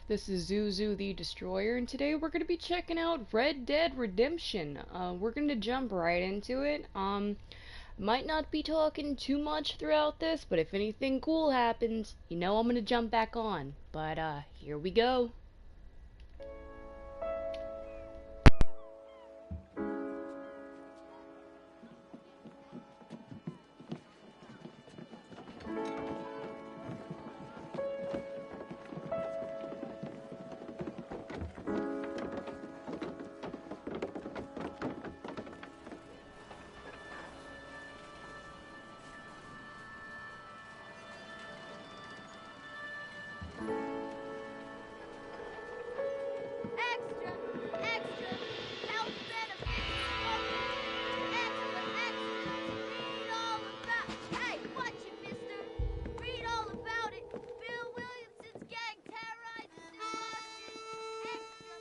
This is Zuzu the Destroyer, and today we're going to be checking out Red Dead Redemption. We're going to jump right into it. Might not be talking too much throughout this, but if anything cool happens, you know I'm going to jump back on. But, here we go. Extra, extra, health benefits spoken. Extra, extra, read all about. Hey, watch it, mister. Read all about it. Bill Williamson's gang terrorizes the market. Extra,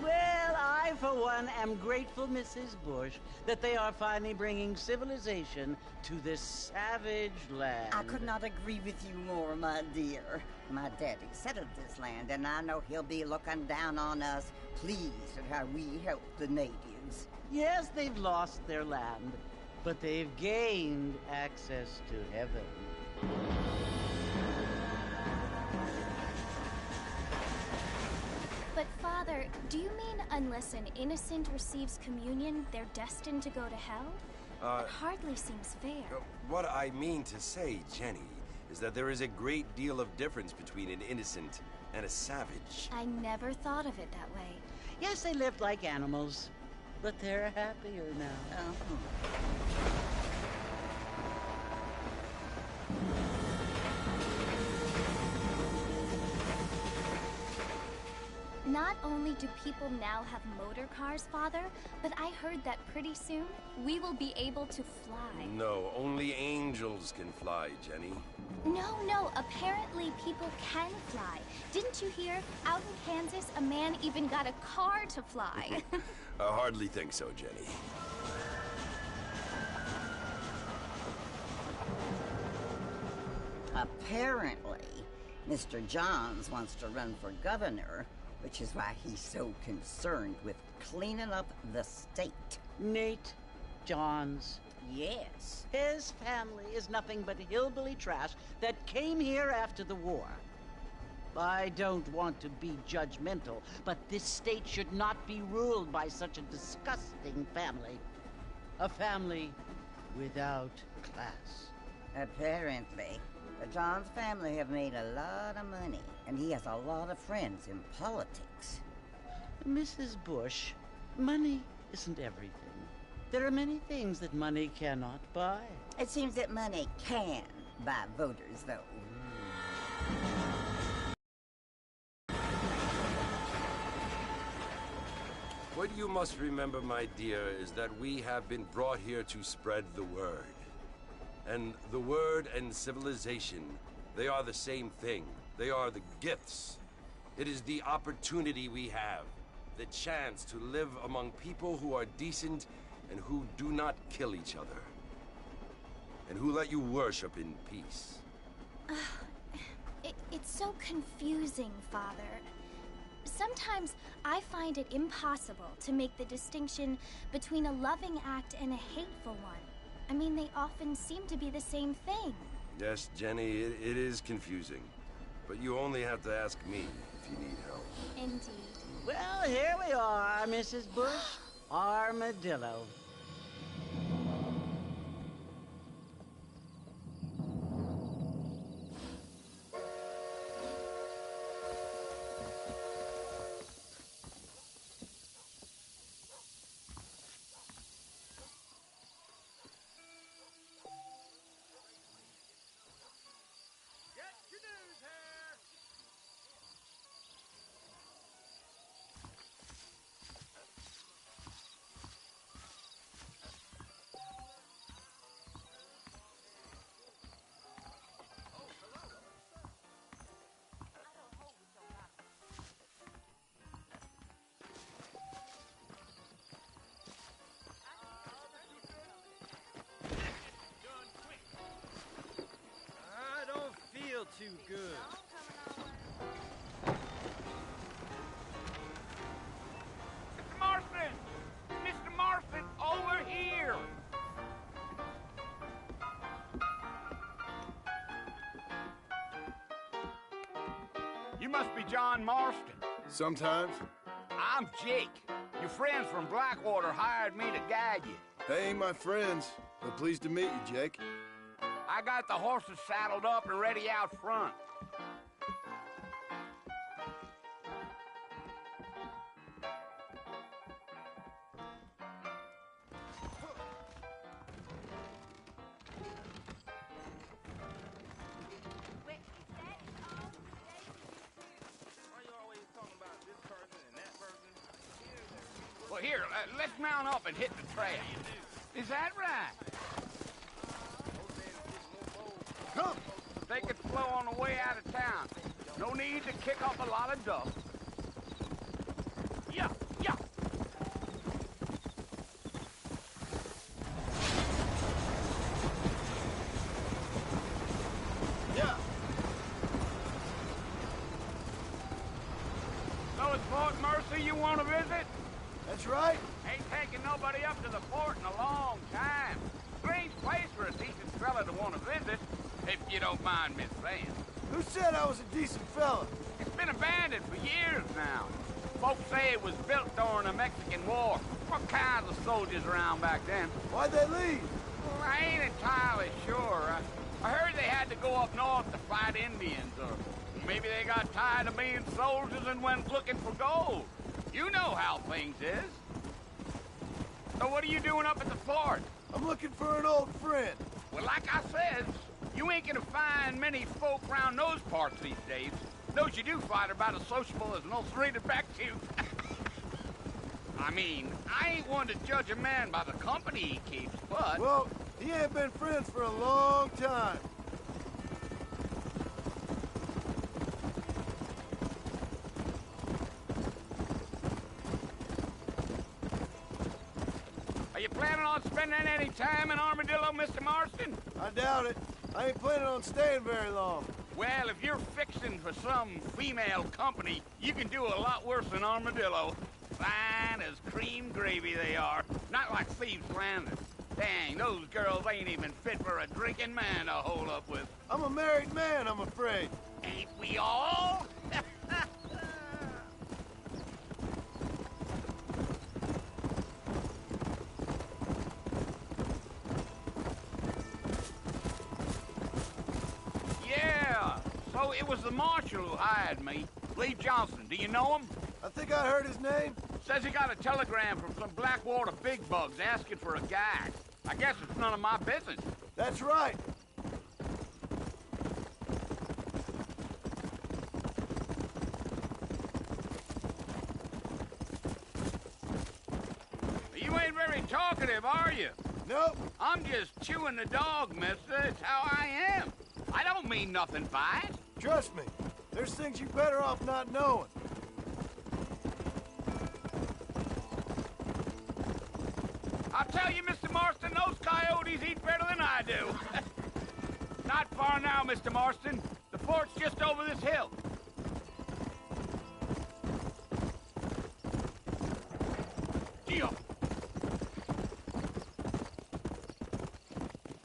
Well, I, for one, am grateful, Mrs. Bush, that they are finally bringing civilization to this savage land. I could not agree with you more, my dear. My daddy settled this land, and I know he'll be looking down on us, pleased at how we help the natives. Yes, they've lost their land, but they've gained access to heaven. But, Father, do you mean unless an innocent receives communion, they're destined to go to hell? That hardly seems fair. What I mean to say, Jenny, is that there is a great deal of difference between an innocent and a savage. I never thought of it that way. Yes, they lived like animals, but they're happier now. Not only do people now have motor cars, Father, but I heard that pretty soon we will be able to fly. No, only angels can fly, Jenny. No, apparently people can fly. Didn't you hear? Out in Kansas, a man even got a car to fly. I hardly think so, Jenny. Apparently, Mr. Johns wants to run for governor, which is why he's so concerned with cleaning up the state. Nate Johns. Yes. His family is nothing but hillbilly trash that came here after the war. I don't want to be judgmental, but this state should not be ruled by such a disgusting family. A family without class. Apparently, the Johns family have made a lot of money, and he has a lot of friends in politics. Mrs. Bush, money isn't everything. There are many things that money cannot buy. It seems that money can buy voters, though. What you must remember, my dear, is that we have been brought here to spread the word. And the word and civilization, they are the same thing. They are the gifts. It is the opportunity we have, the chance to live among people who are decent and who do not kill each other. And who let you worship in peace. It's so confusing, Father. Sometimes I find it impossible to make the distinction between a loving act and a hateful one. I mean, they often seem to be the same thing. Yes, Jenny, it is confusing. But you only have to ask me if you need help. Indeed. Well, here we are, Mrs. Bush. Armadillo. Too good. Mr. Marston! Mr. Marston, over here! You must be John Marston. Sometimes. I'm Jake. Your friends from Blackwater hired me to guide you. They ain't my friends, but pleased to meet you, Jake. I got the horses saddled up and ready out front. Well, here, let's mount up and hit the trail. Is that right? Come! Take it slow on the way out of town. No need to kick up a lot of dust. Yeah, yeah. Yeah! So it's Fort Mercy you want to visit? That's right. Ain't taking nobody up to the fort in a long time. Strange place for a decent fella to want to visit, if you don't mind me saying. Who said I was a decent fella? It's been abandoned for years now. Folks say it was built during the Mexican War. What kinds of soldiers around back then? Why'd they leave? Well, I ain't entirely sure. I heard they had to go up north to fight Indians, or maybe they got tired of being soldiers and went looking for gold. You know how things is. So what are you doing up at the fort? I'm looking for an old friend. Well, like I said, you ain't gonna find many folk around those parts these days. Those you do find are about as sociable as an ulcerated back tooth. I mean, I ain't one to judge a man by the company he keeps, but... Well, he ain't been friends for a long time. Are you planning on spending any time in Armadillo, Mr. Marston? I doubt it. I ain't planning on staying very long. Well, if you're fixing for some female company, you can do a lot worse than Armadillo. Fine as cream gravy they are. Not like Thieves' Landing. Dang, those girls ain't even fit for a drinking man to hold up with. I'm a married man, I'm afraid. Ain't we all? Yeah, so it was the marshal who hired me. Lee Johnson, do you know him? I think I heard his name. Says he got a telegram from some Blackwater big bugs asking for a guide. I guess it's none of my business. That's right. You ain't very talkative, are you? Nope. I'm just chewing the dog, mister. It's how I am. I don't mean nothing by it. Trust me. There's things you better off not knowing. I'll tell you, Mr. Marston, those coyotes eat better than I do. Not far now, Mr. Marston. The fort's just over this hill. Gio.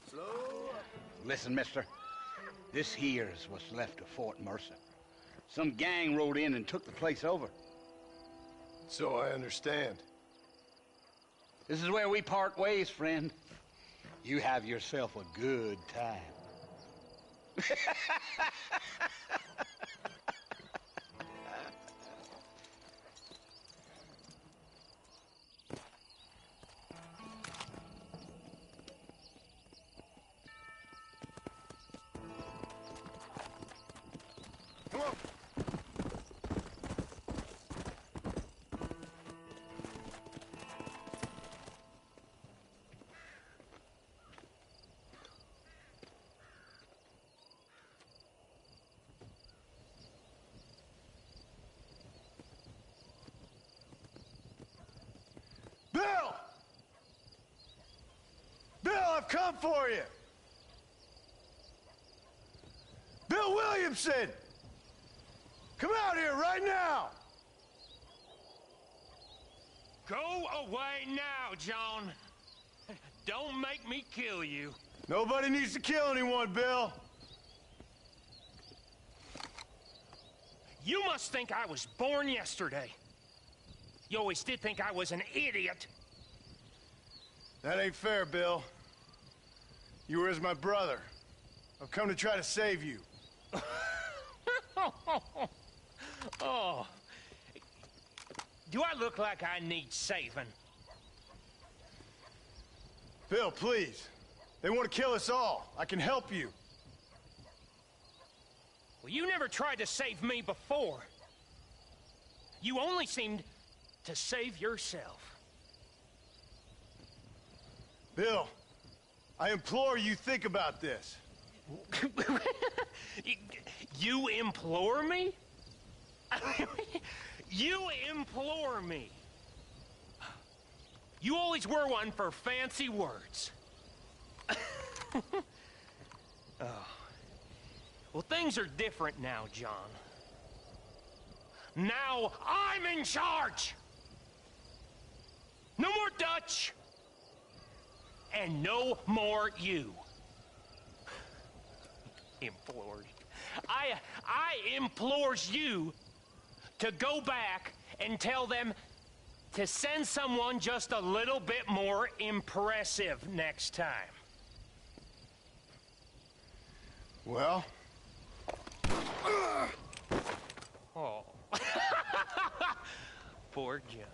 Slow up. Listen, mister. This here's what's left of Fort Mercer. Some gang rode in and took the place over. So I understand. This is where we part ways, friend. You have yourself a good time. Come on. Bill! Bill, I've come for you! Bill Williamson! Come out here right now! Go away now, John. Don't make me kill you. Nobody needs to kill anyone, Bill. You must think I was born yesterday. You always did think I was an idiot. That ain't fair, Bill. You were as my brother. I've come to try to save you. Oh. Do I look like I need saving? Bill, please. They want to kill us all. I can help you. Well, you never tried to save me before. You only seemed to save yourself. Bill, I implore you think about this. You implore me? You implore me. You always were one for fancy words. Oh. Well, things are different now, John. Now I'm in charge! No more Dutch! And no more you. Implored. I implores you to go back and tell them to send someone just a little bit more impressive next time. Well? Oh. Poor John.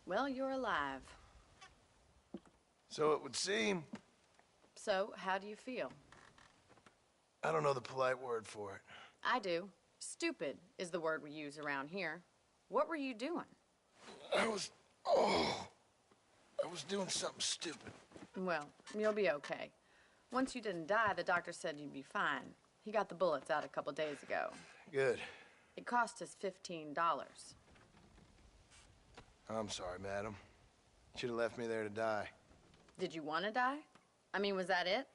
Well, you're alive. So it would seem. So, how do you feel? I don't know the polite word for it. I do. Stupid is the word we use around here. What were you doing? I was doing something stupid. Well, you'll be okay. Once you didn't die, the doctor said you'd be fine. He got the bullets out a couple days ago. Good. It cost us $15. I'm sorry, madam. Should have left me there to die. Did you want to die? I mean, was that it?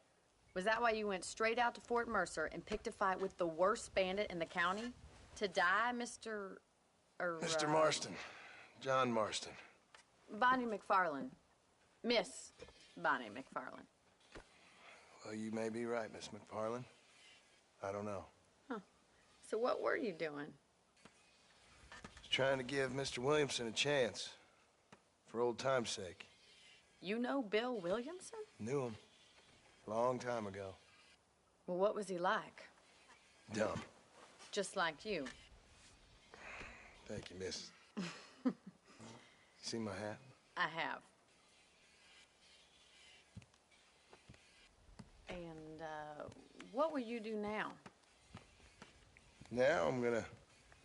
Was that why you went straight out to Fort Mercer and picked a fight with the worst bandit in the county? To die, Mr. Mr. Marston. John Marston. Bonnie McFarlane. Miss Bonnie McFarlane. Well, you may be right, Miss McFarlane. I don't know. Huh. So what were you doing? Just trying to give Mr. Williamson a chance. For old time's sake. You know Bill Williamson? Knew him. Long time ago. Well, what was he like? Dumb. Just like you. Thank you, miss. You see my hat? I have. And, what will you do now? Now I'm gonna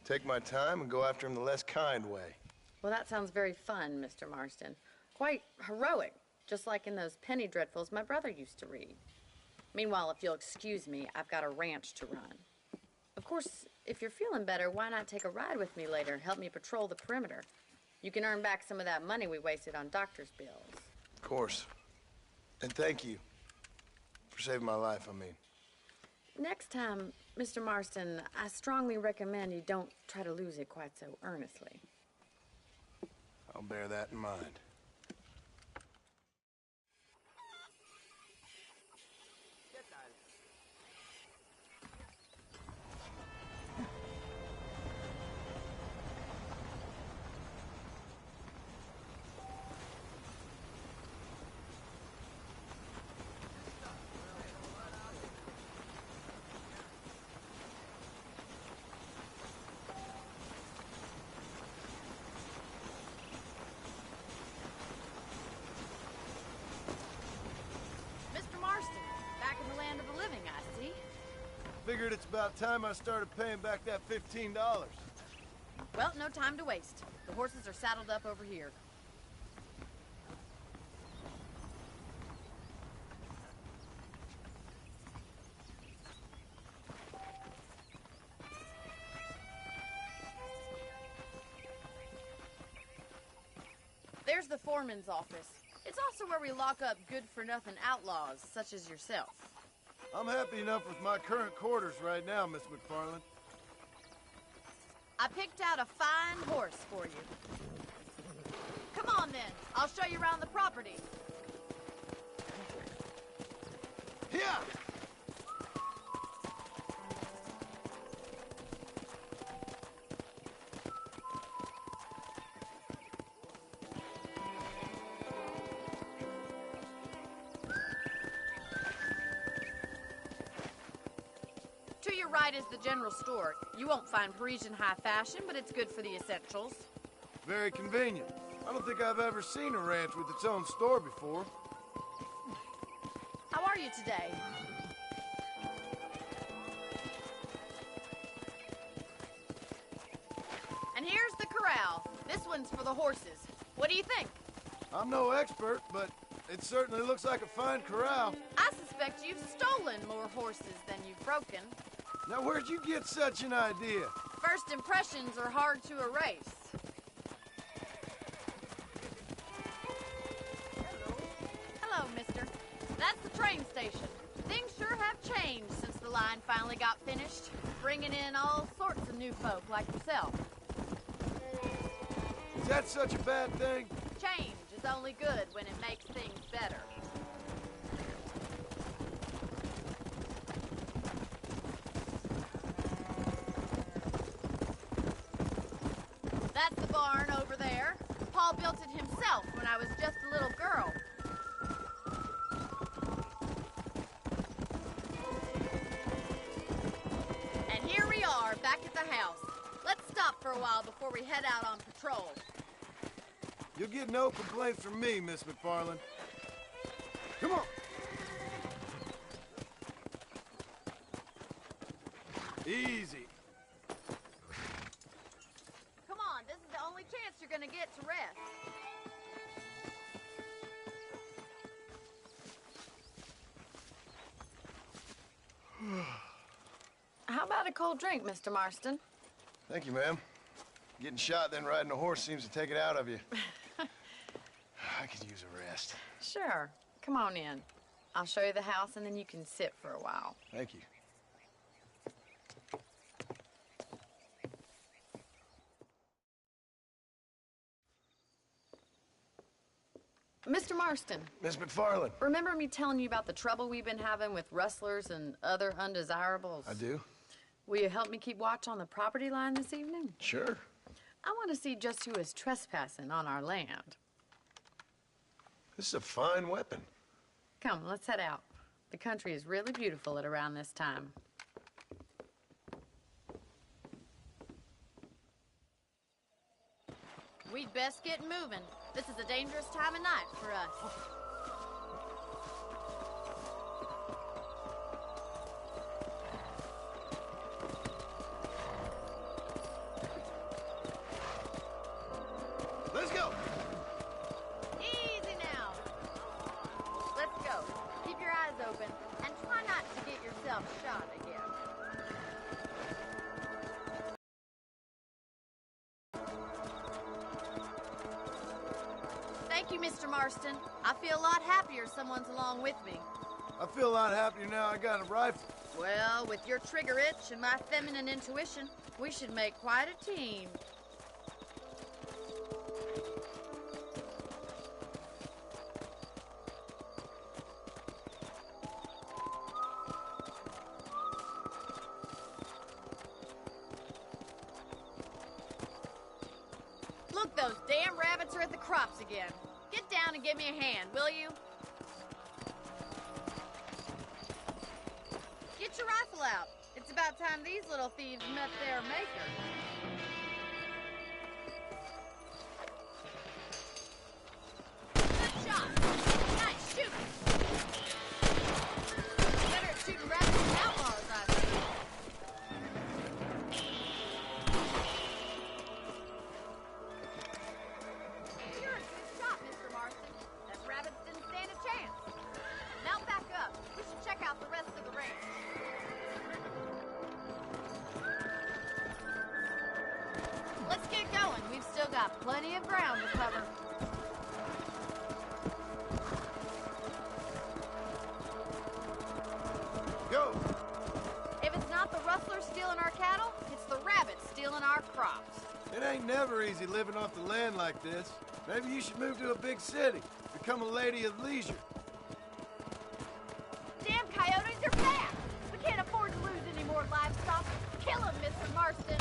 take my time and go after him the less kind way. Well, that sounds very fun, Mr. Marston. Quite heroic, just like in those penny dreadfuls my brother used to read. Meanwhile, if you'll excuse me, I've got a ranch to run. Of course, if you're feeling better, why not take a ride with me later? Help me patrol the perimeter. You can earn back some of that money we wasted on doctor's bills. Of course. And thank you for saving my life, I mean. Next time, Mr. Marston, I strongly recommend you don't try to lose it quite so earnestly. I'll bear that in mind. Figured it's about time I started paying back that $15. Well, no time to waste. The horses are saddled up over here. There's the foreman's office. It's also where we lock up good-for-nothing outlaws, such as yourself. I'm happy enough with my current quarters right now, Miss McFarlane. I picked out a fine horse for you. Come on, then. I'll show you around the property. Here! To your right is the general store. You won't find Parisian high fashion, but it's good for the essentials. Very convenient. I don't think I've ever seen a ranch with its own store before. How are you today? And here's the corral. This one's for the horses. What do you think? I'm no expert, but it certainly looks like a fine corral. I suspect you've stolen more horses than you've broken. Now, where'd you get such an idea? First impressions are hard to erase. Hello, mister. That's the train station. Things sure have changed since the line finally got finished, bringing in all sorts of new folk like yourself. Is that such a bad thing? Change is only good when it makes things better. That's the barn over there. Paul built it himself when I was just a little girl. And here we are, back at the house. Let's stop for a while before we head out on patrol. You'll get no complaints from me, Miss McFarlane. Come on! Easy. Come on, this is the only chance you're gonna get to rest. How about a cold drink, Mr. Marston? Thank you, ma'am. Getting shot, then riding a horse seems to take it out of you. I could use a rest. Sure. Come on in. I'll show you the house, and then you can sit for a while. Thank you. Mr. Marston, Miss McFarland. remember me telling you about the trouble we've been having with rustlers and other undesirables? I do. Will you help me keep watch on the property line this evening? Sure. I want to see just who is trespassing on our land. This is a fine weapon. Come, let's head out. The country is really beautiful at around this time. We'd best get moving. This is a dangerous time of night for us. Let's go. Easy now. Let's go. Keep your eyes open and try not to get yourself shot again. Thank you, Mr. Marston. I feel a lot happier someone's along with me. I feel a lot happier now I got a rifle. Well, with your trigger itch and my feminine intuition, we should make quite a team. Look, those damn rabbits are at the crops again. Get down and give me a hand, will you? Get your rifle out. It's about time these little thieves met their maker. Good shot. Nice shooting. Better at shooting rabbits than outlaws, I think. You're a good shot, Mr. Marston. Them rabbits didn't stand a chance. Now back up. We should check out the rest of the range. Let's get going. We've still got plenty of ground to cover. Go. If it's not the rustlers stealing our cattle, it's the rabbits stealing our crops. It ain't never easy living off the land like this. Maybe you should move to a big city. Become a lady of leisure. Damn coyotes are back! We can't afford to lose any more livestock. Kill them, Mr. Marston!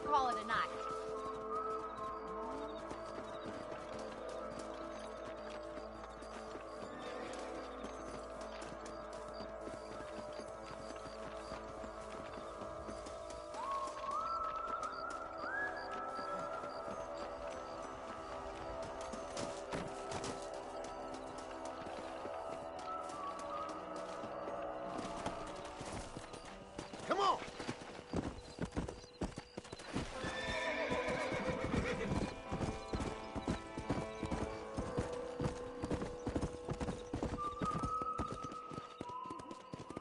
Call it a night. Come on!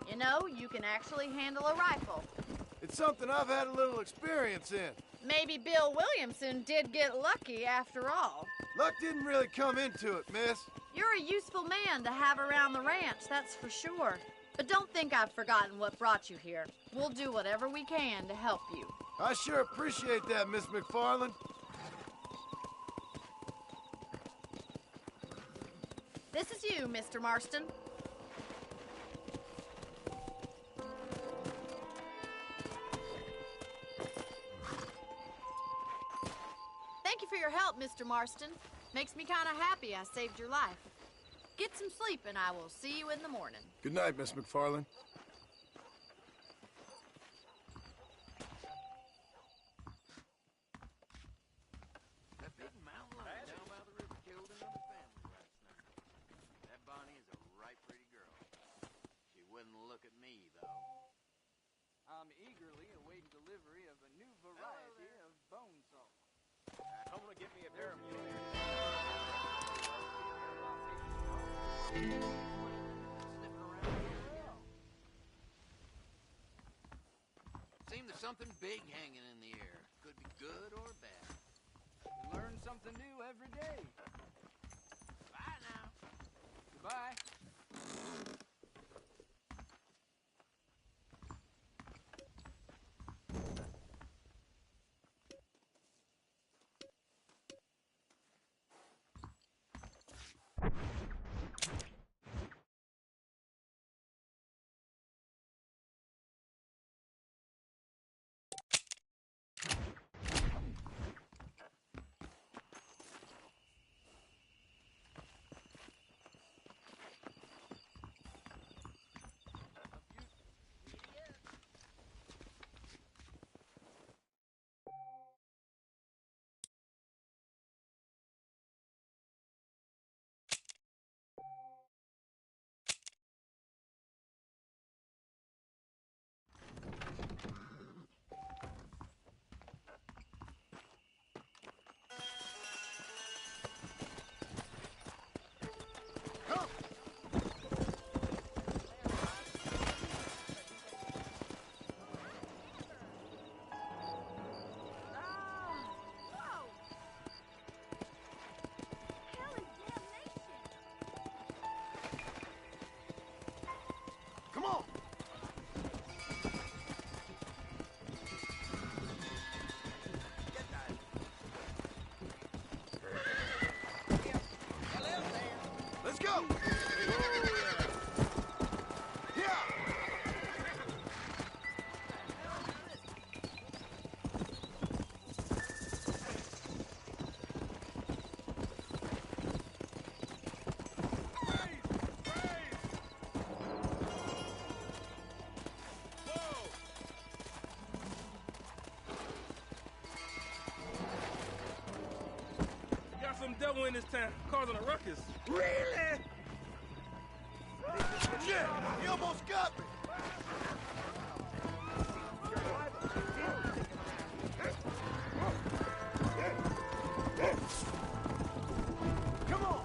You know, you can actually handle a rifle. It's something I've had a little experience in. Maybe Bill Williamson did get lucky after all. Luck didn't really come into it, miss. You're a useful man to have around the ranch, that's for sure. But don't think I've forgotten what brought you here. We'll do whatever we can to help you. I sure appreciate that, Miss McFarland. This is you, Mr. Marston. your help, Mr. Marston. Makes me kind of happy I saved your life. Get some sleep, and I will see you in the morning. Good night, Miss McFarland. That big mountain lion down by the river killed another family last night. That Bonnie is a right pretty girl. She wouldn't look at me, though. I'm eagerly awaiting delivery of a new variety of bone salt. I'm gonna get me a pair of Seems there's something big hanging in the air. Could be good or bad. We learn something new every day. Bye now. Goodbye. Come on! Let's go! Yeah! Got some devil in this town causing a ruckus. Really? Shit! He almost got me! Come on!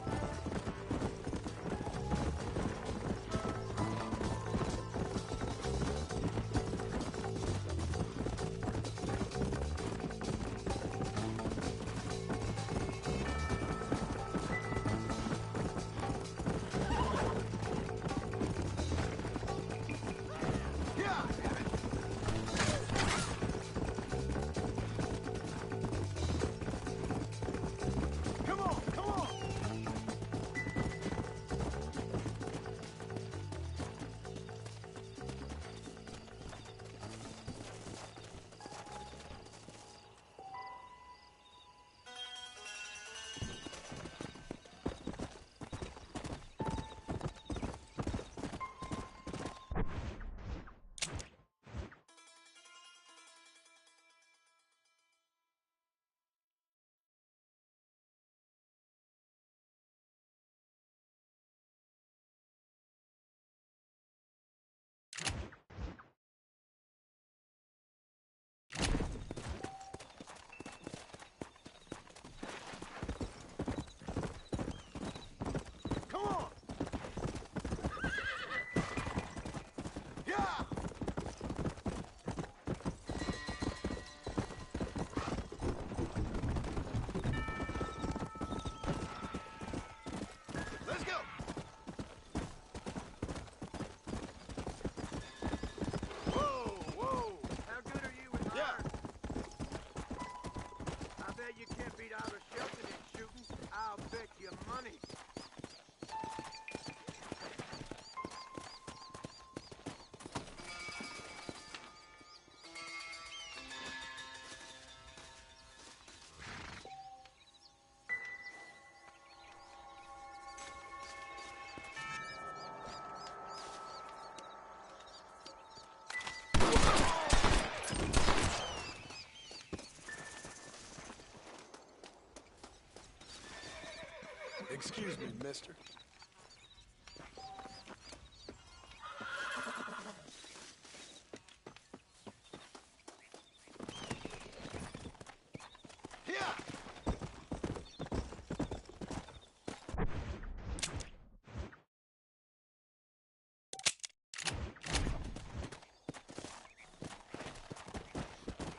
mister.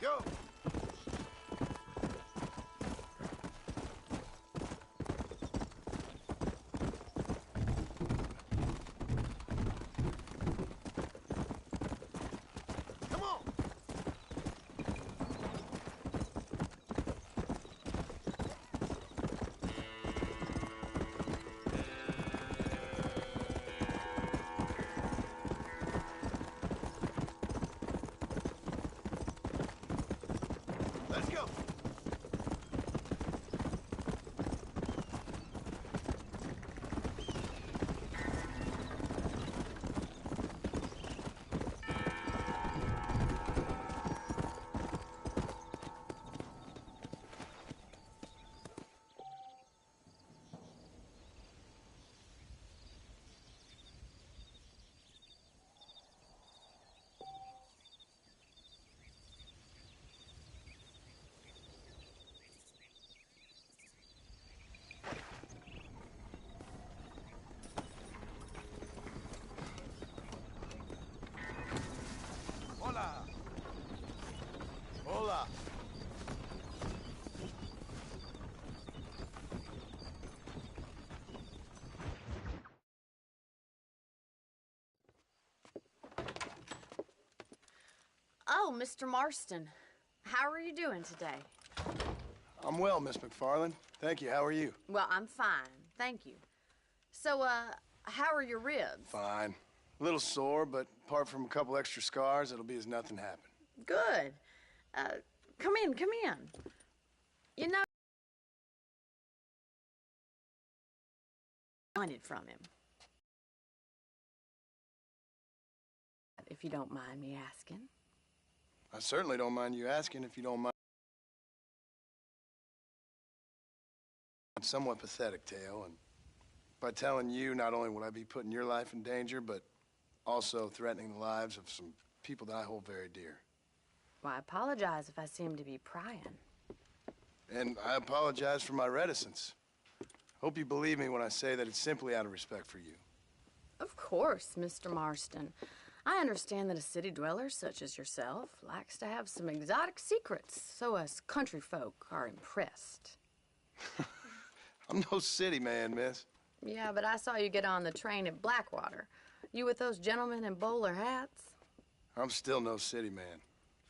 Go! Come on! Let's go! Hola! Hola! Oh, Mr. Marston. How are you doing today? I'm well, Miss McFarland. Thank you. How are you? Well, I'm fine. Thank you. So, how are your ribs? Fine. A little sore, but apart from a couple extra scars, it'll be as nothing happened. Good. Come in, come in. You know, I wanted from him. If you don't mind me asking. I certainly don't mind you asking if you don't mind. A somewhat pathetic tale, and by telling you, not only would I be putting your life in danger, but also threatening the lives of some people that I hold very dear. Well, I apologize if I seem to be prying. And I apologize for my reticence. Hope you believe me when I say that it's simply out of respect for you. Of course, Mr. Marston. I understand that a city dweller such as yourself likes to have some exotic secrets, so us country folk are impressed. I'm no city man, miss. Yeah, but I saw you get on the train at Blackwater. You with those gentlemen in bowler hats? I'm still no city man.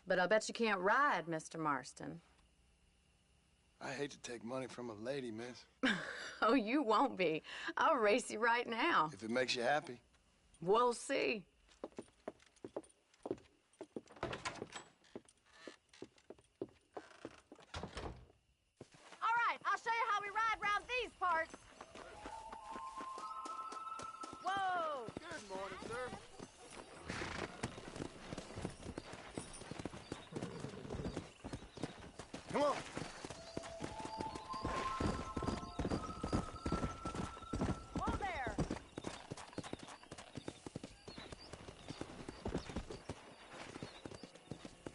But I'll bet you can't ride, Mr. Marston. I hate to take money from a lady, miss. Oh, you won't be. I'll race you right now. If it makes you happy. We'll see. All right, I'll show you how we ride round these parts. Whoa! Good morning, sir. Come on. Whoa there!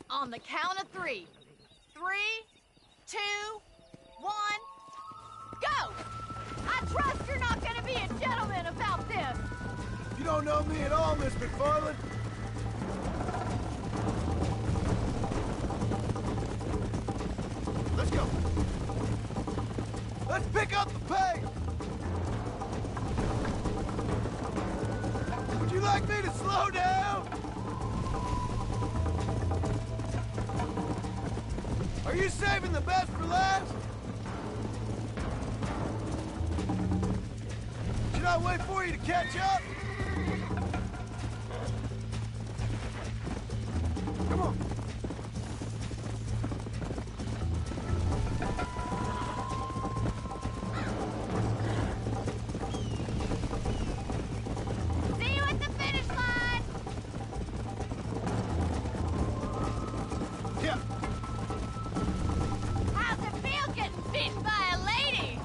On the count of 3. 3, 2, 1, go! I trust you're not gonna be a gentleman about this. You don't know me at all, Miss McFarland. Let's go. Let's pick up the pace. Would you like me to slow down? Are you saving the best for last? Should I wait for you to catch up? Come on. See you at the finish line! Yeah. How's it feel getting beaten by a lady?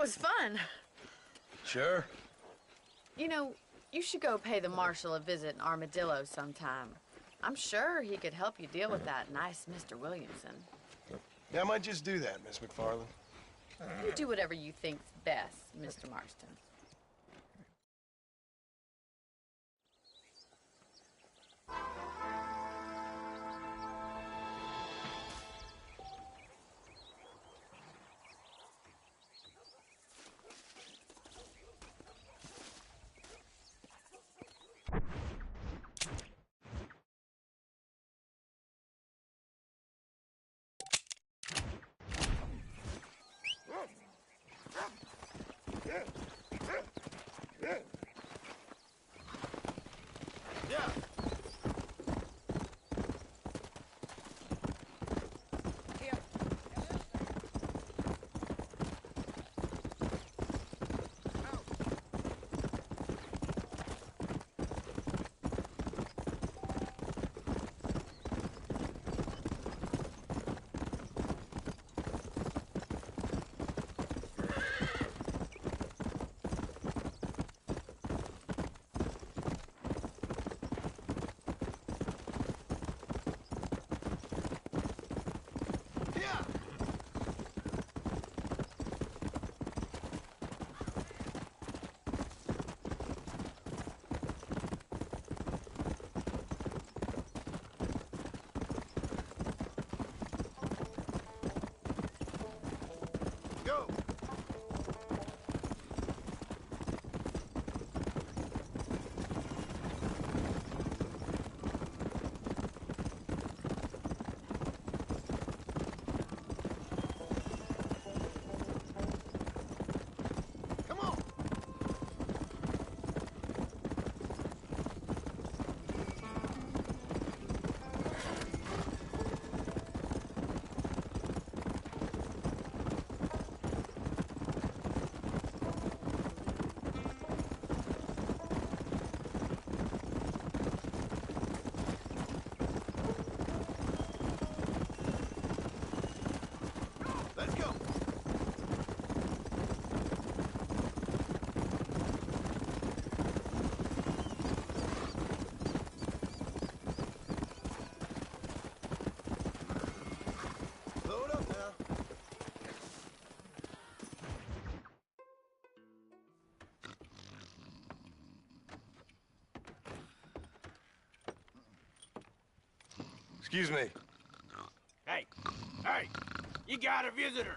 was fun. Sure. You know, you should go pay the marshal a visit in Armadillo sometime. I'm sure he could help you deal with that nice Mr. Williamson. Yeah, I might just do that, Miss McFarland. You do whatever you think's best, Mr. Marston. Go! Come on! Let's go! Load up now. Excuse me. Hey, hey, you got a visitor.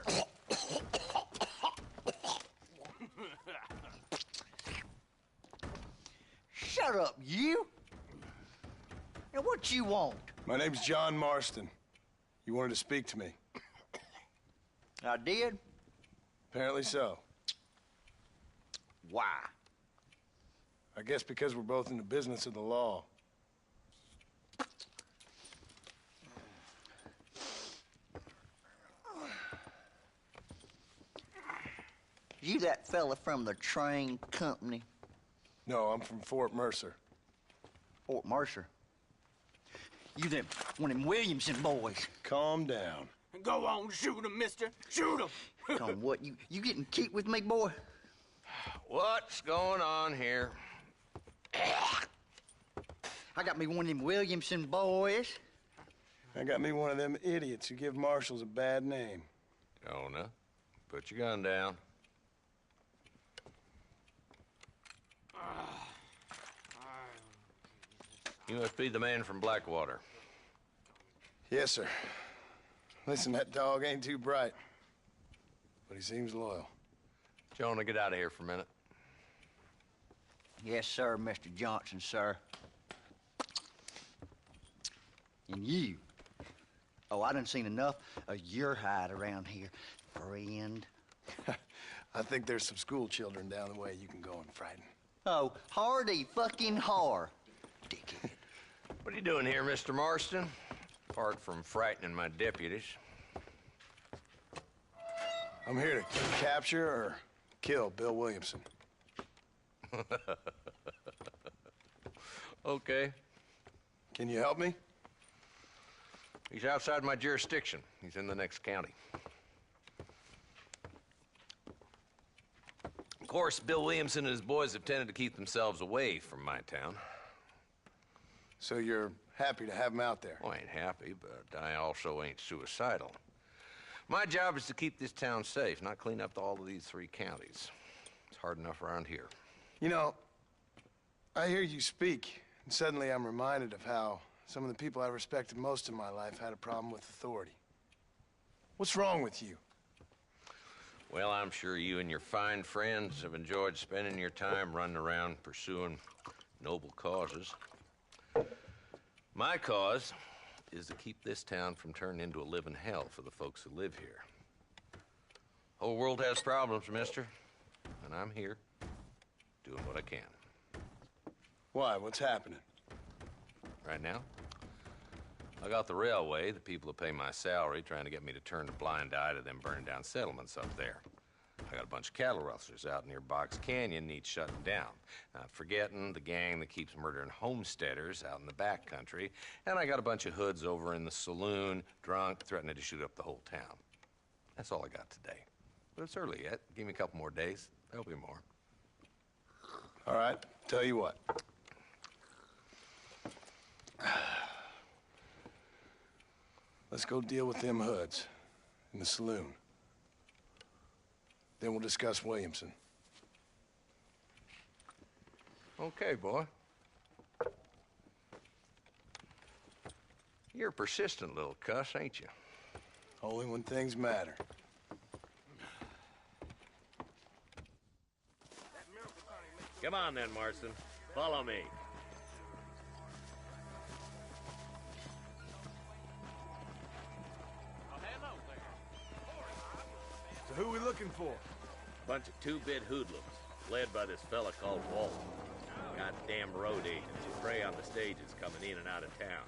Shut up, you! Now, what you want? My name's John Marston. You wanted to speak to me. I did? Apparently so. Why? I guess because we're both in the business of the law. You that fella from the train company? No, I'm from Fort Mercer. Fort Mercer? You them one of them Williamson boys? Calm down. Go on, shoot him, mister. Shoot him. Come on, what, you getting kicked with me, boy? What's going on here? I got me one of them Williamson boys. I got me one of them idiots who give marshals a bad name. Jonah, put your gun down. You must be the man from Blackwater. Yes, sir. Listen, that dog ain't too bright, but he seems loyal. Jonah, get out of here for a minute. Yes, sir, Mr. Johnson, sir. And you. Oh, I done seen enough of your hide around here, friend. I think there's some school children down the way you can go and frighten. Oh, hardy fucking har. Dickhead. What are you doing here, Mr. Marston? Apart from frightening my deputies. I'm here to capture or kill Bill Williamson. Okay. Can you help me? He's outside my jurisdiction. He's in the next county. course, Bill Williamson and his boys have tended to keep themselves away from my town. So you're happy to have him out there? Well, I ain't happy, but I also ain't suicidal. My job is to keep this town safe, not clean up all of these 3 counties. It's hard enough around here. You know, I hear you speak, and suddenly I'm reminded of how some of the people I respected most in my life had a problem with authority. What's wrong with you? Well, I'm sure you and your fine friends have enjoyed spending your time running around pursuing noble causes. My cause is to keep this town from turning into a living hell for the folks who live here. Whole world has problems, mister, and I'm here doing what I can. Why? What's happening? Right now, I got the railway, the people who pay my salary, trying to get me to turn a blind eye to them burning down settlements up there. I got a bunch of cattle rustlers out near Box Canyon needs shutting down. Not forgetting the gang that keeps murdering homesteaders out in the back country. And I got a bunch of hoods over in the saloon, drunk, threatening to shoot up the whole town. That's all I got today. But it's early yet. Give me a couple more days. There'll be more. All right, tell you what. Let's go deal with them hoods in the saloon. Then we'll discuss Williamson. Okay, boy. You're a persistent little cuss, ain't you? Only when things matter. Come on then, Marston. Follow me. So who are we looking for? Bunch of two-bit hoodlums, led by this fella called Walton. Goddamn road agents who prey on the stages coming in and out of town.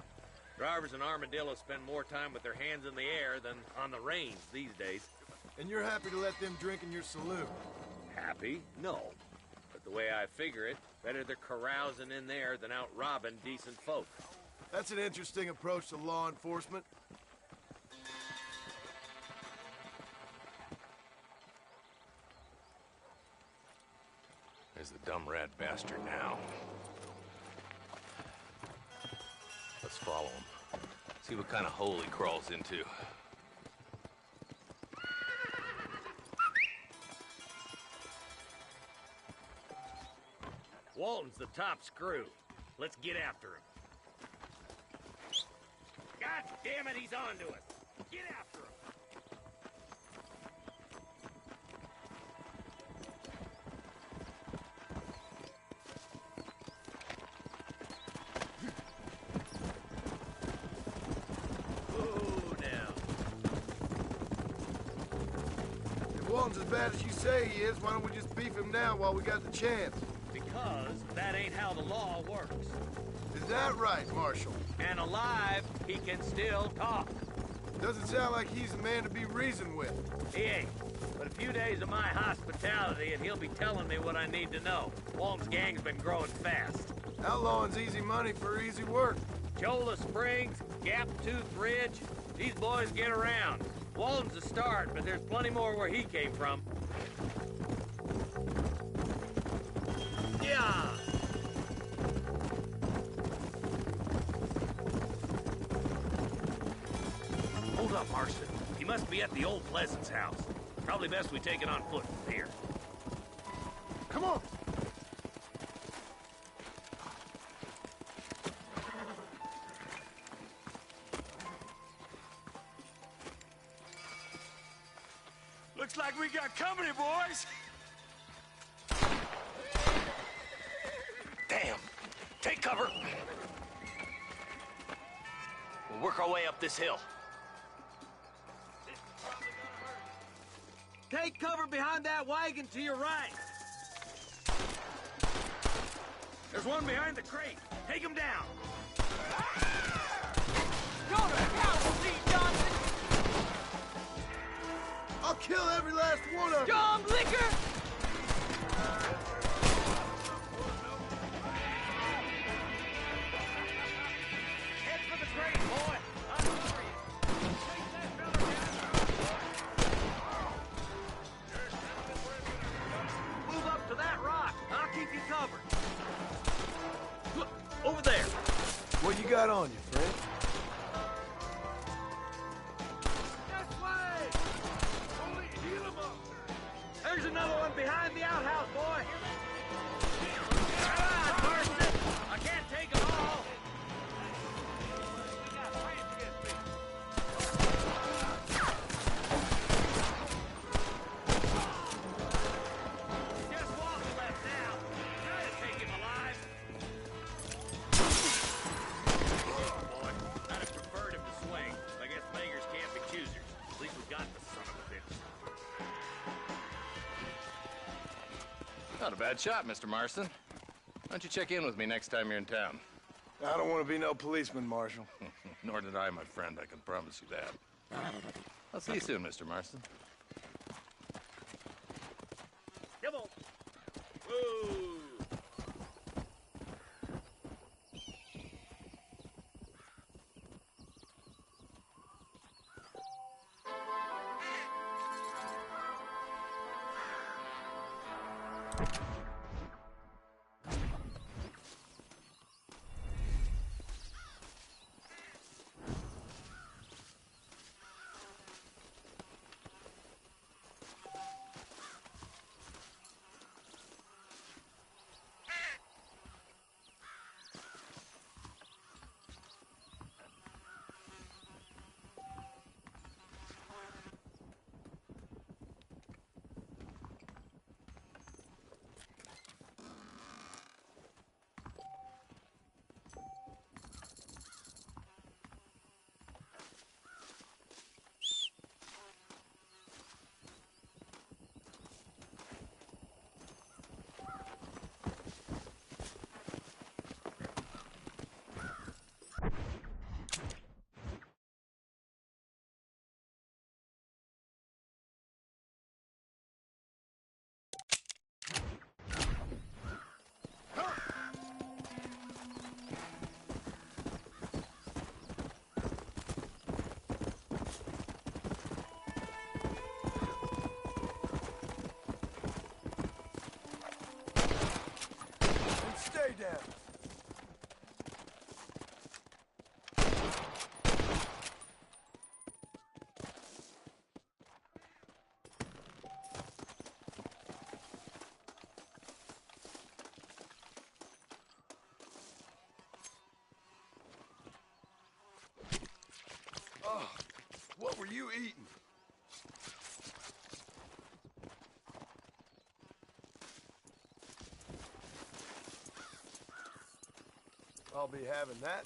Drivers in Armadillo spend more time with their hands in the air than on the reins these days. And you're happy to let them drink in your saloon? Happy? No. But the way I figure it, better they're carousing in there than out robbing decent folk. That's an interesting approach to law enforcement. There's the dumb rat bastard now. Let's follow him. See what kind of hole he crawls into. Walton's the top screw. Let's get after him. God damn it, he's on to us. Get after him. Walton's as bad as you say he is, why don't we just beef him now while we got the chance? Because that ain't how the law works. Is that right, Marshal? And alive, he can still talk. Doesn't sound like he's the man to be reasoned with. He ain't. But a few days of my hospitality and he'll be telling me what I need to know. Walton's gang's been growing fast. Outlawing's easy money for easy work. Cholla Springs, Gap Tooth Ridge, these boys get around. Walton's a start, but there's plenty more where he came from. Yeah! Hold up, Marston. He must be at the old Pleasance house. Probably best we take it on foot from here. Come on! Looks like we got company, boys. Damn! Take cover! We'll work our way up this hill. Take cover behind that wagon to your right. There's one behind the crate. Take him down. Go to hell, Steve Johnson! I'll kill every last one of them! John Liquor! Head for the crate, boy. I'm sorry. Take that fella down. Move up right on you, friend. There's another one behind the outhouse, boy! Come on, Marston! I can't take them all! Just walking left now. Try to take him alive. Boy, I'd have preferred him to swing. I guess beggars can't be choosers. At least we got the son of a bitch. Not a bad shot, Mr. Marston. Why don't you check in with me next time you're in town? I don't want to be no policeman, Marshal. Nor did I, my friend. I can promise you that. I'll see you soon, Mr. Marston. Come on. Whoa. Stay down. Oh, what were you eating? I'll be having that.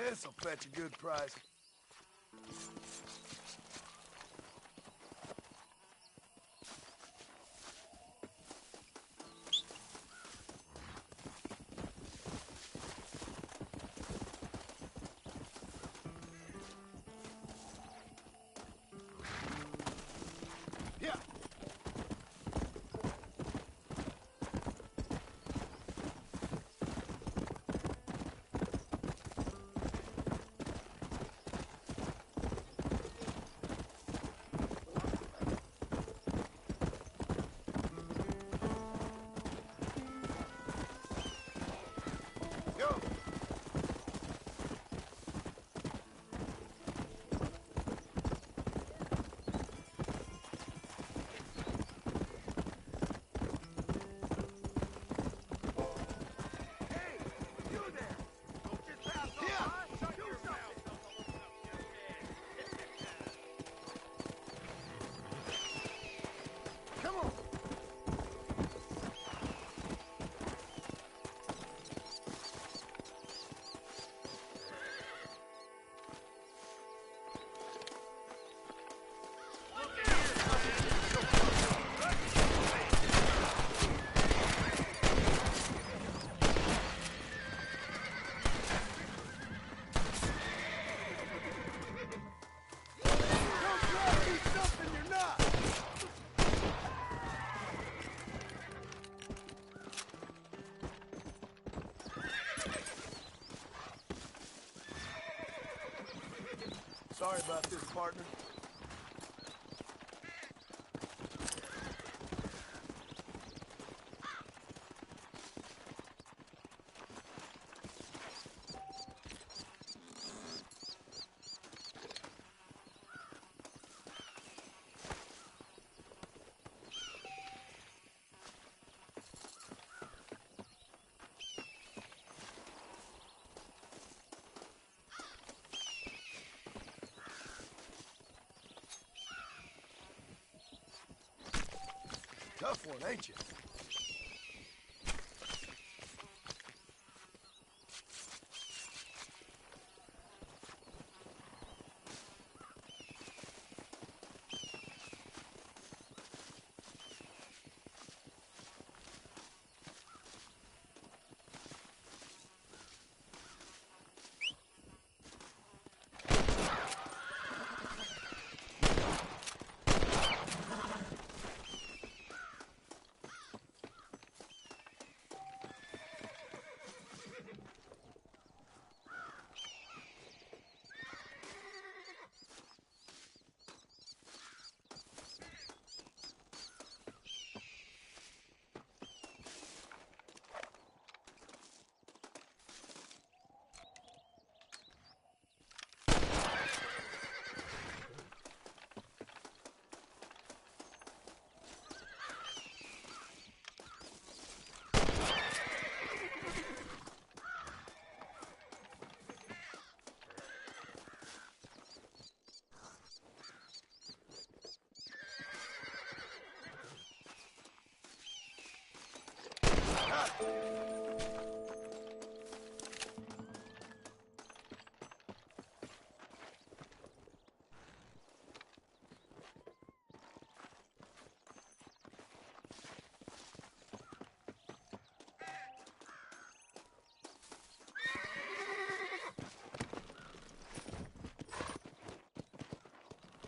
This'll fetch a good price. Yeah. Sorry about this, partner. Tough one, ain't you?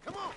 Come on!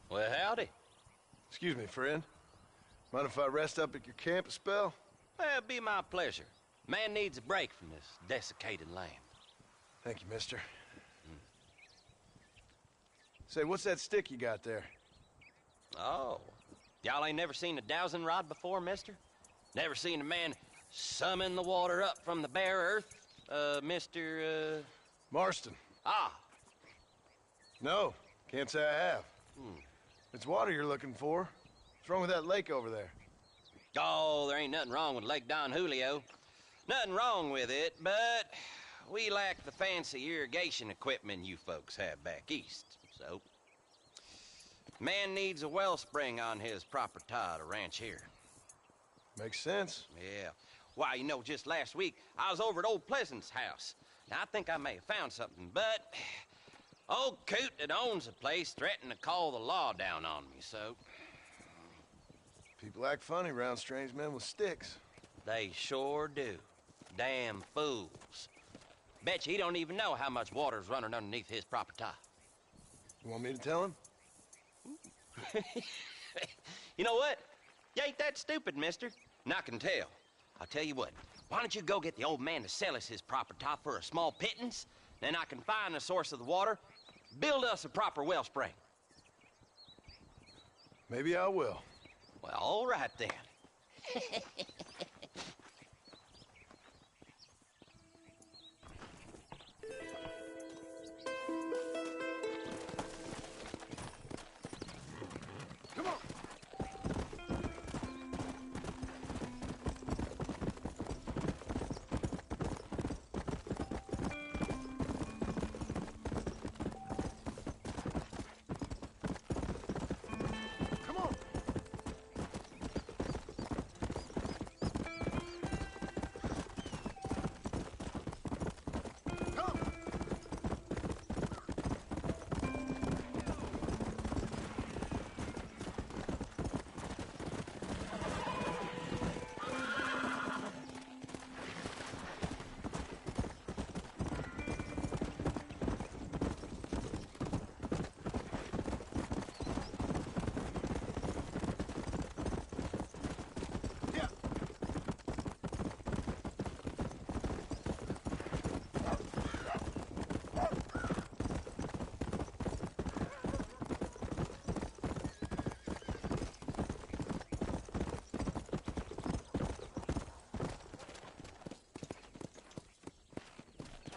Well, howdy. Excuse me, friend. Mind if I rest up at your camp a spell? Well, it'd be my pleasure. Man needs a break from this desiccated land. Thank you, mister. Say, what's that stick you got there? Oh. Y'all ain't never seen a dowsing rod before, mister? Never seen a man summon the water up from the bare earth? Mr. Marston. Ah. No, can't say I have. It's water you're looking for. What's wrong with that lake over there? Oh, there ain't nothing wrong with Lake Don Julio. Nothing wrong with it, but we lack the fancy irrigation equipment you folks have back east, so... Man needs a wellspring on his property to ranch here. Makes sense. Yeah. Why, you know, just last week, I was over at Old Pleasant's house. Now, I think I may have found something, but... Old coot that owns the place threatened to call the law down on me, so... People act funny around strange men with sticks. They sure do. Damn fools. Bet you he don't even know how much water's running underneath his property. You want me to tell him? You know what? You ain't that stupid, mister. And I can tell. I'll tell you what. Why don't you go get the old man to sell us his property for a small pittance? Then I can find the source of the water, build us a proper wellspring. Maybe I will. Well, all right then. Come on. Come on.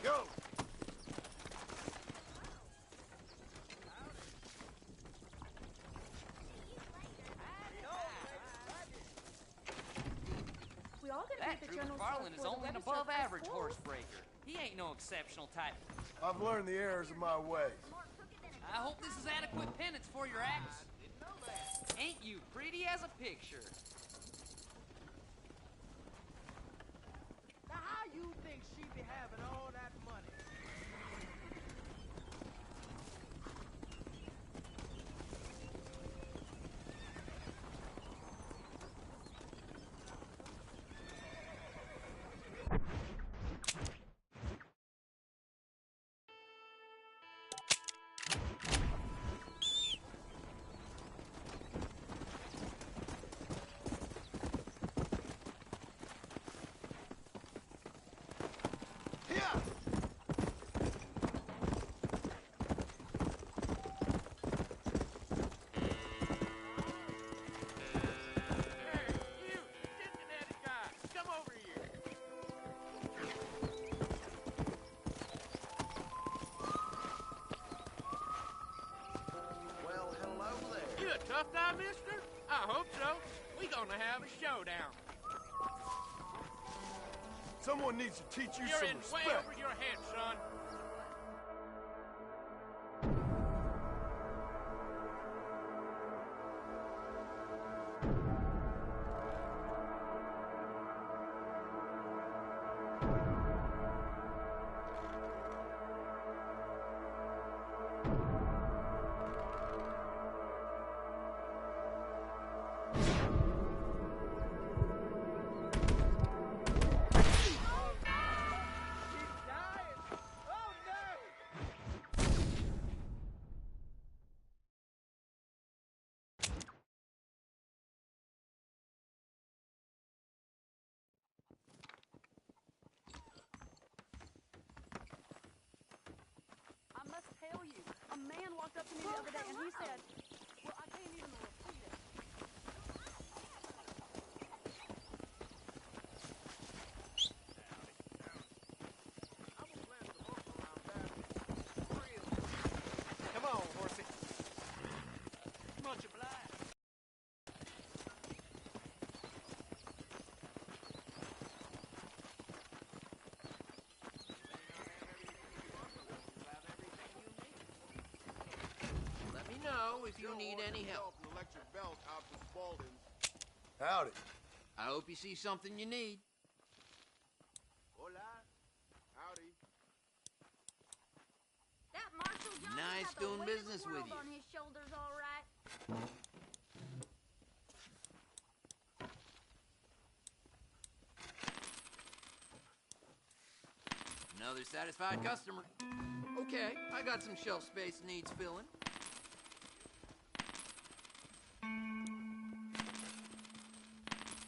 Go! We all gotta That be at the Drew general McFarlane store is for the only an Webster above-average Festival. horse breaker. He ain't no exceptional type. I've learned the errors of my ways. I hope this is adequate penance for your acts. Ain't you pretty as a picture? Now, how you think she be having all that money? Tough guy, mister? I hope so. We gonna have a showdown. Someone needs to teach you You're some in respect. way over your head, son. I must tell you, a man walked up to me the other day and he said, well, I can't even repeat it. Come on, horsey. Much obliged. Let me know if you need any help. Howdy. I hope you see something you need. Hola. Howdy. That Marshall Johnson Nice got the doing weight of the business with world you. on his shoulders, all right. Another satisfied customer. Okay, I got some shelf space needs filling.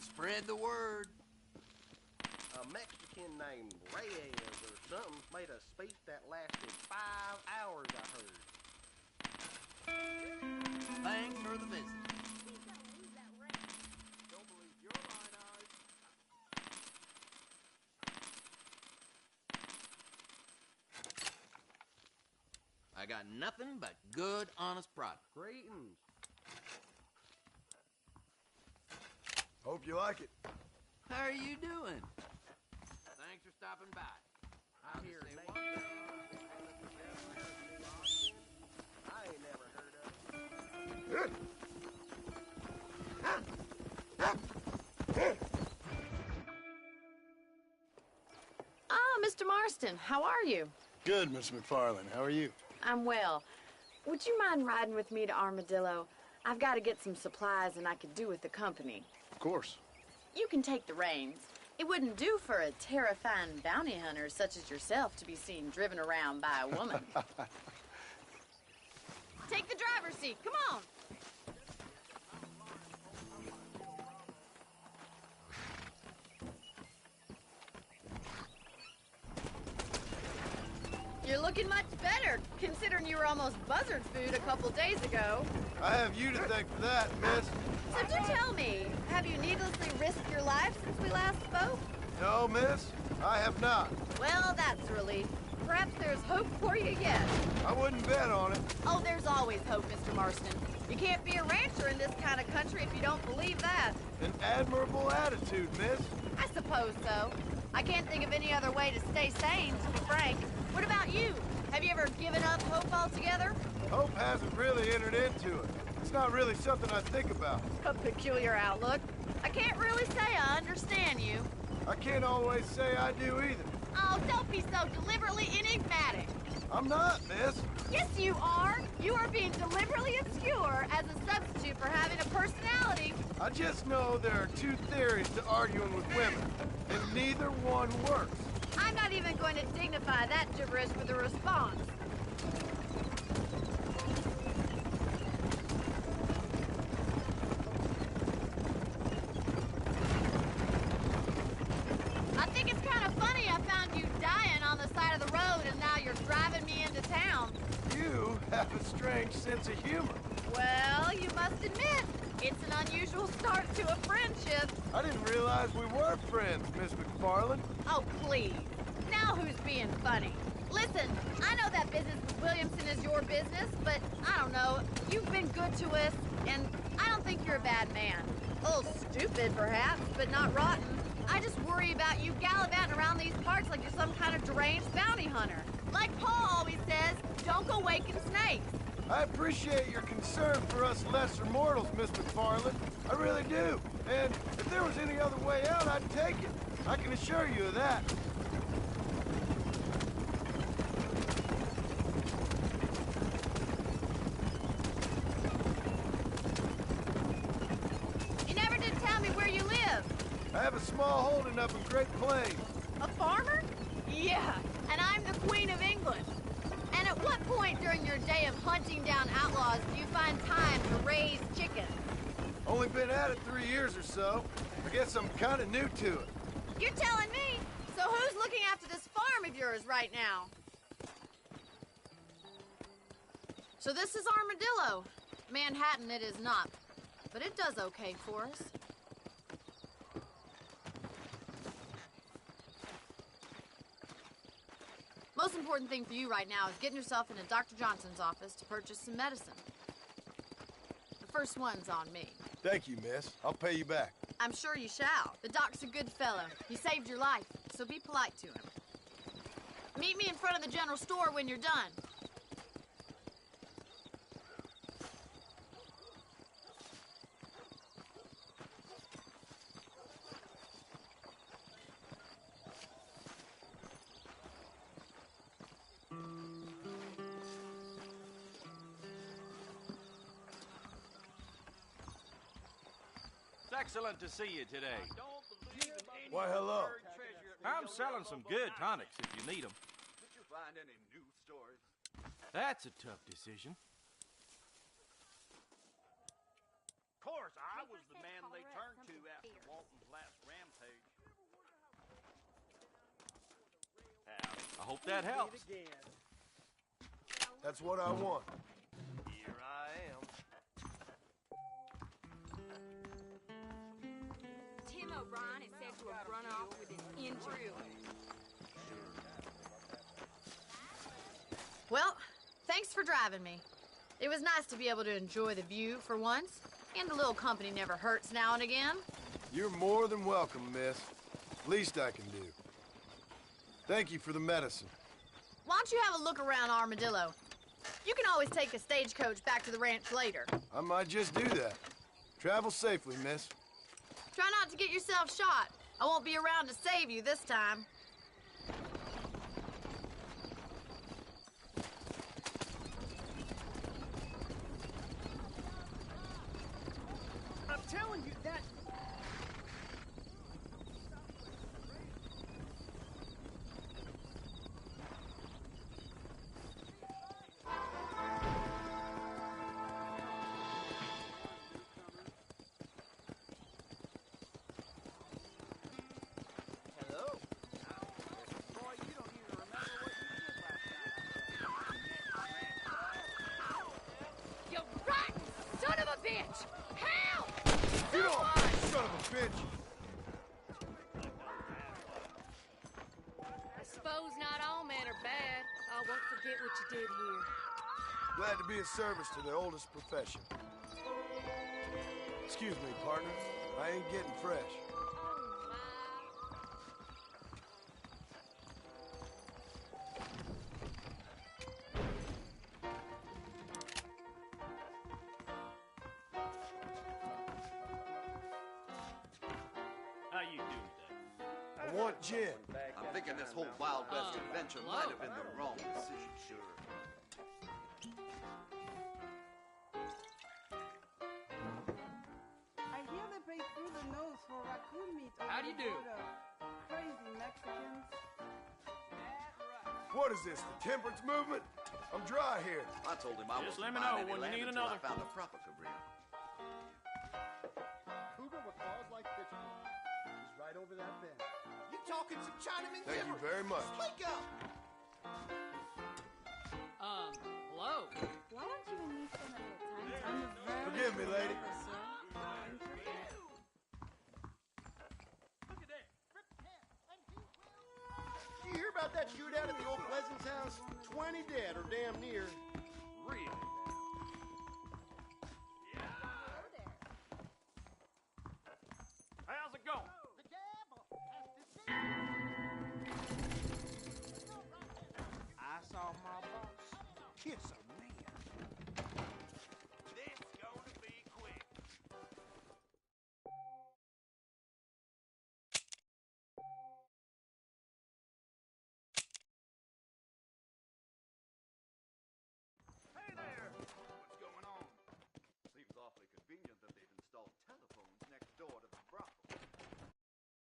Spread the word. A Mexican named Reyes or something made a speech that lasted 5 hours, I heard. Thanks for the visit. Don't believe your lying eyes. I got nothing but good, honest product. Greetings. Hope you like it. How are you doing? Thanks for stopping by. I hear say one thing. I ain't never heard of it. Ah, Mr. Marston, how are you? Good, Miss McFarland. How are you? I'm well. Would you mind riding with me to Armadillo? I've got to get some supplies and I could do with the company. Of course. You can take the reins. It wouldn't do for a terrifying bounty hunter such as yourself to be seen driven around by a woman. Take the driver's seat. Come on. You're looking much better, considering you were almost buzzard food a couple days ago. I have you to thank for that, miss. So do tell me, have you needlessly risked your life since we last spoke? No, miss, I have not. Well, that's a relief. Perhaps there's hope for you yet. I wouldn't bet on it. Oh, there's always hope, Mr. Marston. You can't be a rancher in this kind of country if you don't believe that. An admirable attitude, miss. I suppose so. I can't think of any other way to stay sane, to be frank. What about you? Have you ever given up hope altogether? Hope hasn't really entered into it. It's not really something I think about. A peculiar outlook. I can't really say I understand you. I can't always say I do either. Oh, don't be so deliberately enigmatic. I'm not, miss. Yes, you are. You are being deliberately obscure as a substitute for having a personality. I just know there are two theories to arguing with women, and neither one works. I'm not even going to dignify that gibberish with a response. I think it's kind of funny I found you dying on the side of the road and now you're driving me into town. You have a strange sense of humor. Well, you must admit, it's an unusual start to a friendship. I didn't realize we were friends, Miss McFarland. Oh, please. Now who's being funny? Listen, I know that business with Williamson is your business, but I don't know. You've been good to us, and I don't think you're a bad man. A little stupid, perhaps, but not rotten. I just worry about you gallivanting around these parts like you're some kind of deranged bounty hunter. Like Paul always says, don't go waking snakes. I appreciate your concern for us lesser mortals, Miss McFarland. I really do. And if there was any other way out, I'd take it. I can assure you of that. You never did tell me where you live. I have a small holding up in Great Plains. A farmer? Yeah, and I'm the Queen of England. And at what point during your day of hunting down outlaws do you find time to raise chickens? Only been at it 3 years or so. I guess I'm kind of new to it. You're telling me? So who's looking after this farm of yours right now? So this is Armadillo. Manhattan it is not, but it does okay for us. Most important thing for you right now is getting yourself into Dr. Johnson's office to purchase some medicine. The first one's on me. Thank you, miss. I'll pay you back. I'm sure you shall. The doc's a good fellow. He saved your life, so be polite to him. Meet me in front of the general store when you're done. Excellent to see you today. Why, hello. I'm selling some good tonics if you need them. find any news stories? That's a tough decision. Of course, I was the man they turned to after Walton's last rampage. I hope that helps. That's what I want. Here I am. Tim O'Brien is said to have run off with his injury. Well, thanks for driving me. It was nice to be able to enjoy the view for once, and a little company never hurts now and again. You're more than welcome, miss. Least I can do. Thank you for the medicine. Why don't you have a look around Armadillo? You can always take a stagecoach back to the ranch later. I might just do that. Travel safely, miss. Try not to get yourself shot. I won't be around to save you this time. I'm telling you that... Hello. Boy, you don't even remember what you did last time. You rotten son of a bitch! Help! Get off, son of a bitch! I suppose not all men are bad. I won't forget what you did here. Glad to be of service to the oldest profession. Excuse me, partners. I ain't getting fresh. How you doing today? I want gin. I'm thinking this whole Wild West adventure might have been the wrong decision. Sure. I hear they pay through the nose for raccoon meat. How do you do? Crazy Mexicans. What is this, the temperance movement? I'm dry here. I told him I Just wasn't let me buying know any when you land need until another. I found a proper career. Cougar with claws like pitchforks. He's right over that bend. You talking some Chinaman Thank you very much. Speak up! Hello? Why don't you and me spend a little time on the verge? Forgive me, lady. Did you hear about that shootout at the old Pleasance house? 20 dead or damn near. Really? How's it going? I saw my boss kiss a